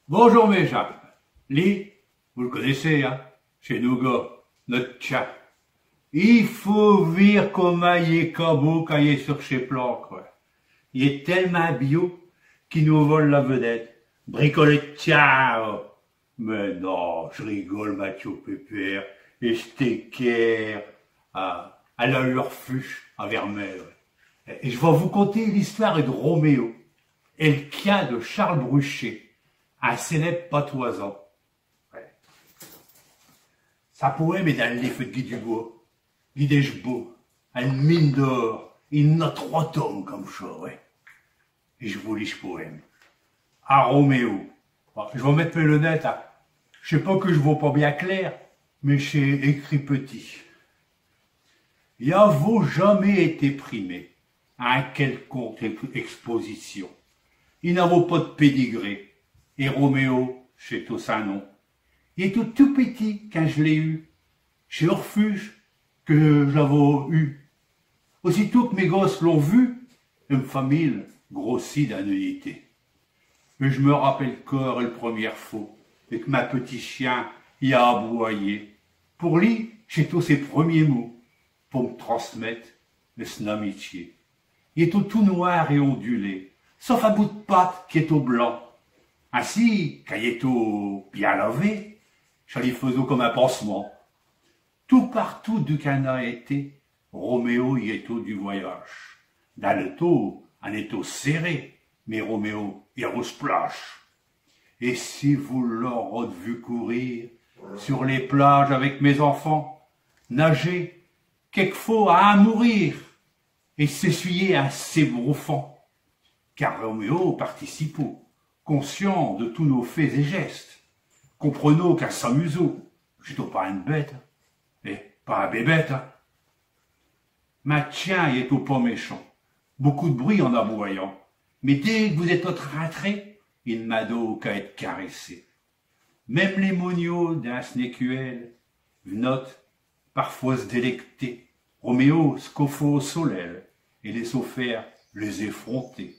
Bonjour mes gens. Lee, vous le connaissez, hein? Chez nous, gars, notre chat. Il faut dire comment il est cabot quand il est sur chez Planck, quoi. Il est tellement bio qu'il nous vole la vedette. Bricolé de ciao. Mais non, je rigole, Mathieu Pépère. Et je t'équerre à la Lurfuche, à Vermel. Et je vais vous conter l'histoire de Roméo et le quien de Charles Bruchet, un célèbre patoisant. Ouais. Sa poème est dans le livre de Guy Dubois, Guy Deschbeaux, une mine d'or. Il en a 3 tomes comme ça, ouais. Et je vous lis ce poème. À Roméo. Bon, je vais mettre mes lunettes, hein. Je sais pas que je vois pas bien clair, mais j'ai écrit petit. Il a vaut jamais été primé à un quelconque exposition. Il n'a vaut pas de pédigré. Et Roméo, c'est tout ça nom. Il est tout petit quand je l'ai eu. Chez Orphuge, que j'avais eu. Aussitôt que mes gosses l'ont vu, une famille grossit d'annuité. Mais je me rappelle corps le premier faux, et que ma petit chien y a aboyé. Pour lui, j'ai tous ses premiers mots, pour me transmettre son amitié. Il est tout noir et ondulé, sauf un bout de pâte qui est au blanc. Ainsi, quand il est tout bien lavé, je lui faisais comme un pansement. Tout partout d'où qu'un a été, Roméo y est tout du voyage. Dans le taux, un étau serré, mais Roméo y a splash. Et si vous l'aurez vu courir sur les plages avec mes enfants, nager, quelquefois à mourir, et s'essuyer un s'ébrouffant, car Roméo participe, conscient de tous nos faits et gestes, comprenons qu'à s'amuseau, je suis pas une bête, et pas un bébête. Ma tien est au pas méchant, beaucoup de bruit en aboyant, mais dès que vous êtes autre rentré, il m'a d'eau qu'à être caressé. Même les moniaux d'un snécuel notent parfois se délecter. Roméo scofo au soleil et les faire les effronter.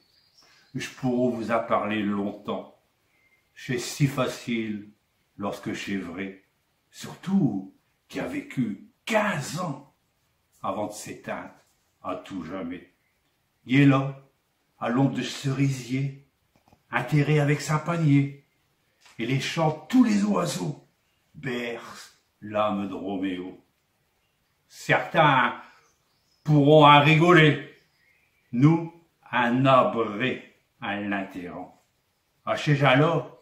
Je pourrais vous en parler longtemps. C'est si facile lorsque c'est vrai, surtout qui a vécu 15 ans avant de s'éteindre à tout jamais. Il est là, à l'ombre de cerisier, atterré avec sa panier, et les chants de tous les oiseaux bercent l'âme de Roméo. Certains pourront en rigoler, nous en abrer à l'interrant. À chez Jalot,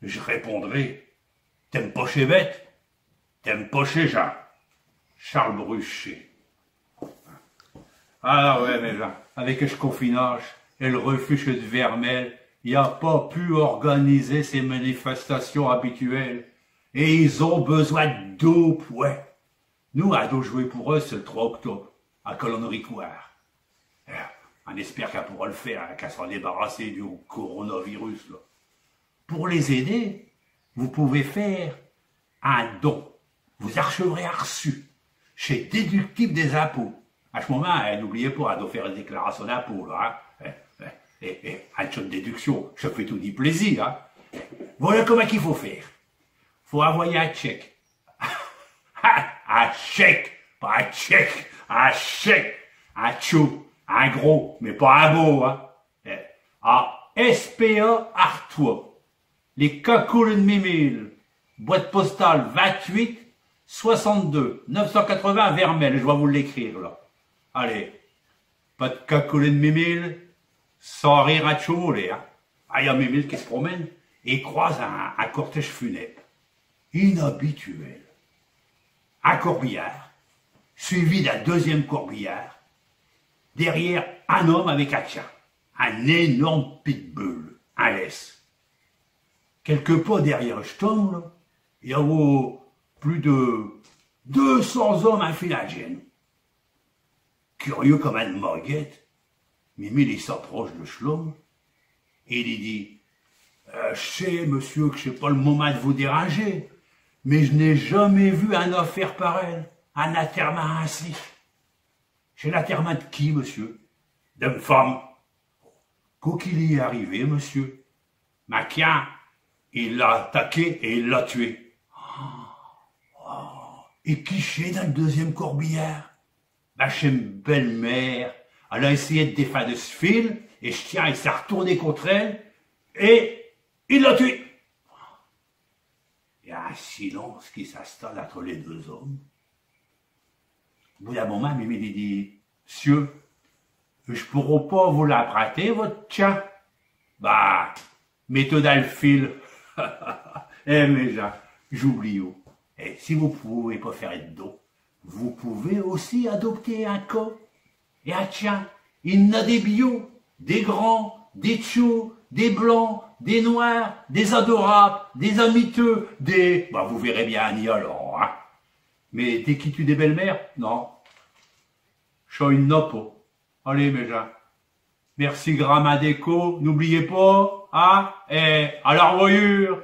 je répondrai, t'aimes pas chez bête, t'aimes pas chez Jean. Charles Bruchet. Ah ouais, mais là, avec ce confinage et le refuge de Vermel, il a pas pu organiser ces manifestations habituelles. Et ils ont besoin de dope, ouais. Nous, à dos jouer pour eux, c'est le 3 octobre, à Colonne-Ricoire. On espère qu'elle pourra le faire, qu'elle sera débarrassée du coronavirus, là. Pour les aider, vous pouvez faire un don. Vous archeverez reçu chez Déductible des impôts. À ce moment, n'oubliez pas de faire une déclaration d'impôt, là. Et un de déduction, ça fait tout du plaisir. Hein. Voilà comment il faut faire. Faut envoyer un chèque. Un chèque, pas un chèque, un chèque, un chou, un gros, mais pas un beau. Hein. À SPA Artois, les Cacoules de Mimile, boîte postale 28 62 980 Vermel, je vais vous l'écrire là. Allez, pas de Cacoules de Mimile, sans rire à choumoler. Hein. Ah, il y a Mimile qui se promène et croise un cortège funèbre. Inhabituel. Un corbillard, suivi d'un deuxième corbillard, derrière un homme avec un chien, un énorme pitbull, un laisse. Quelque part derrière cet homme, là, il y a plus de 200 hommes enfilés à gêne. Curieux comme une morguette, Mimile il s'approche de l'homme et il dit je sais, monsieur, que c'est pas le moment de vous déranger, mais je n'ai jamais vu un affaire pareil, un enterrement ainsi. C'est l'enterrement de qui, monsieur? D'une femme. Quoi qu'il y est arrivé, monsieur? Ma quien, Il l'a attaqué et il l'a tué. Et qui c'est dans le deuxième corbillard? Ben, chez une belle-mère. Elle a essayé de défaire de ce fil, et je tiens, il s'est retourné contre elle, et il l'a tué. Il y a un silence qui s'installe entre les deux hommes. Au bout d'un moment, Mimi dit, monsieur, je pourrais pas vous l'emprunter, votre tien? Bah, mettez dans le fil. Eh, mais j'oublie. Et si vous pouvez pas faire de dos, vous pouvez aussi adopter un co. Et un tien, il y en a des bio, des grands, des tchous, des blancs, des noirs, des adorables, des amiteux, des... Bah, vous verrez bien, ni alors, hein. Mais t'es qui tu des belles-mères? Non. Je suis une nopo. Allez, mes gens. Merci, Grammadeco. N'oubliez pas, hein? Et à la revoyure.